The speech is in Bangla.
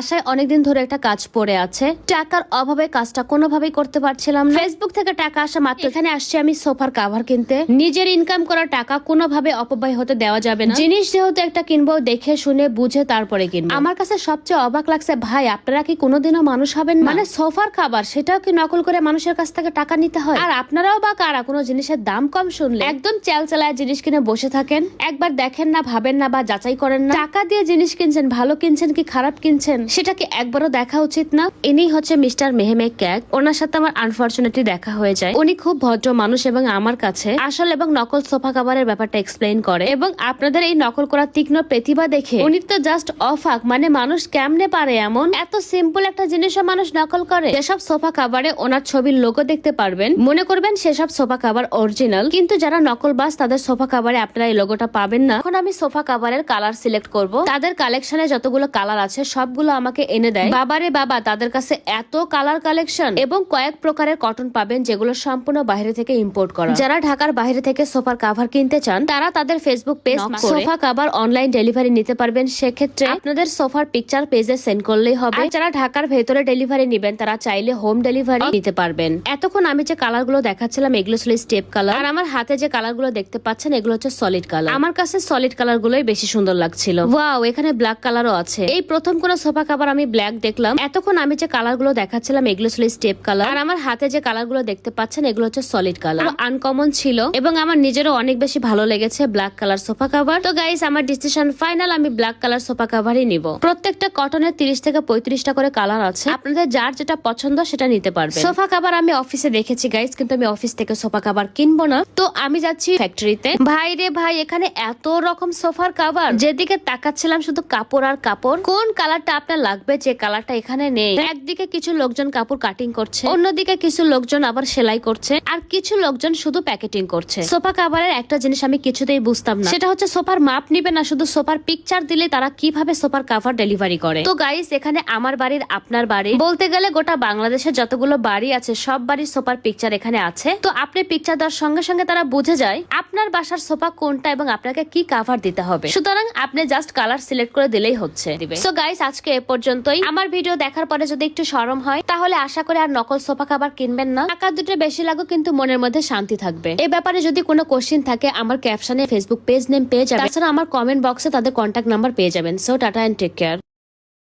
আশায় অনেকদিন ধরে একটা কাজ পড়ে আছে, টাকার অভাবে কাজটা কোনোভাবেই করতে পারছিলাম না। ফেসবুক থেকে টাকা আসা মাত্র এখানে আসছে আমি সোফার কাভার কিনতে। নিজের ইনকাম করা টাকা কোনোভাবে অপব্যয় হতে দেওয়া যাবে না। জিনিস যেহেতু একটা কিনবো, দেখে শুনে বুঝে তারপরে কিনবো। আমার কাছে সবচেয়ে অবাক লাগছে, ভাই আপনারা কি কোনোদিনও মানুষ হবেন না? মানে সোফার খাবার সেটাও কি নকল করে মানুষের কাছ থেকে টাকা নিতে হয়? আর আপনারাও বা কারা কোনো জিনিসের দাম কম শুনলে একদম চালায় জিনিস কিনে বসে থাকেন? একবার দেখেন না, ভাবেন না বা যাচাই করেন না? টাকা দিয়ে জিনিস কিনছেন, ভালো কিনছেন কি খারাপ কিনছেন সেটা কি একবারও দেখা উচিত না? ইনি হচ্ছে মিস্টার মেহমেক ক্যাক। ওনার সাথে আমার আনফরচুনেটলি দেখা হয়ে যায়। উনি খুব ভদ্র মানুষ এবং আমার কাছে আসল এবং নকল সোফা কাভারের ব্যাপারটা এক্সপ্লেইন করে, এবং আপনাদের এই নকল করা তীক্ষ্ণ প্রতিভা দেখে উনি তো জাস্ট অফাক। মানে মানুষ কেমনে পারে এমন? এত সিম্পল একটা জিনিসও মানুষ নকল করে। যেসব সোফা কাভারে ওনার ছবির লোগো দেখতে পারবেন, মনে করবেন সেসব সোফা কাভার অরিজিনাল, কিন্তু যারা নকলবাজ তাদের সোফা কাভারে আপনারা এই লোগোটা পাবেন না। এখন আমি সোফা কাভারের কালার সিলেক্ট করব। তাদের কালেকশনে যতগুলো কালার আছে সবগুলো আমাকে এনে দেয়। বাবারে বাবা, তাদের কাছে এত কালার কালেকশন এবং কয়েক প্রকারের কটন পাবেন যেগুলো সম্পূর্ণ বাইরে থেকে ইম্পোর্ট করা। যারা ঢাকার বাইরে থেকে সোফার কাভার কিনতে চান তারা তাদের Facebook page sofa cover online delivery নিতে পারবেন। সেক্ষেত্রে আপনাদের সোফার পিকচার পেজে সেন্ড করলেই হবে। আর যারা ঢাকার ভেতরে ডেলিভারি নেবেন তারা চাইলে হোম ডেলিভারি নিতে পারবেন। এতক্ষণ আমি যে কালার গুলো দেখাচ্ছিলাম এগুলো ছিল স্টেপ কালার, আর আমার হাতে যে কালার গুলো দেখতে পাচ্ছেন এগুলো হচ্ছে সলিড কালার। আমার কাছে সলিড কালার গুলোই বেশি সুন্দর লাগছিল। ওয়াও, এখানে ব্ল্যাক কালারও আছে। এই প্রথম কোন সোফা কাভার আমি ব্ল্যাক দেখলাম। এতক্ষণ আমি যে কালার গুলো দেখাচ্ছিলাম এগুলো ছিল স্টেপ কালার, আর আমার হাতে যে কালার গুলো দেখতে পাচ্ছেন এগুলো হচ্ছে সলিড কালার। আনকমন ছিল এবং আমার নিজেরও অনেক বেশি ভালো লেগেছে ব্ল্যাক কালার সোফা কাভার। তো গাইস, আমার ডিসিশন ফাইনাল, আমি ব্ল্যাক কালার সোফা কাভারই নিব। প্রত্যেকটা কটনের 30 থেকে 35টা করে কালার আছে, আপনাদের যার যেটা পছন্দ সেটা নিতে পারবেন। সোফা কাভার আমি অফিসে দেখেছি গাইস, কিন্তু আমি অফিস থেকে সোফা কাভার কিনবো না। তো আমি যাচ্ছি ফ্যাক্টরিতে। ভাই রে ভাই, এখানে এত রকম সোফার কাভার, যেদিকে তাকাচ্ছিলাম শুধু কাপড় আর কাপড়। কোন কালারটা আপনার লাগবে যে কালারটা এখানে নেই? একদিকে কিছু লোকজন কাপড় কাটিং করছে, অন্যদিকে কিছু লোকজন আবার সেলাই করছে, আর কিছু লোকজন শুধু প্যাকেটিং করছে। সোফা কাভারের একটা জিনিস আমি কিছুতেই বুঝতাম না, সেটা হচ্ছে সোফার মাপ নিবে না, শুধু সোফার পিকচার দিলে তারা কিভাবে সোফার কাভার ডেলিভারি করে। তো গাইস, এখানে আমার বাড়ির, আপনার বাড়ি, বলতে গেলে গোটা বাংলাদেশের যতগুলো বাড়ি আছে সব বাড়ির সোফার পিকচার এখানে আছে। তো আপনি পিকচার দেওয়ার সঙ্গে সঙ্গে তারা বুঝে যায় আপনার বাসার সোফা কোনটা এবং আপনাকে কি কাভার দিতে হবে। সুতরাং আপনি জাস্ট কালার সিলেক্ট করে দিলেই হচ্ছে। সো গাইস, আজকে এ পর্যন্তই। আমার ভিডিও দেখার পরে যদি একটু শরম হয় তাহলে আশা করে আর নকল সোফা কাভার কিনবেন না। টাকা দুটো বেশি লাগুক কিন্তু মনের মধ্যে শান্তি থাকবে। এই ব্যাপারে যদি কোনো কোশ্চেন থাকে আমার ক্যাপশনে ফেসবুক পেজ নেম পেয়ে যাবেন। তাছাড়া আমার কমেন্ট বক্সে তাদের কন্ট্যাক্ট নাম্বার পেয়ে যাবেন। So tata and take care.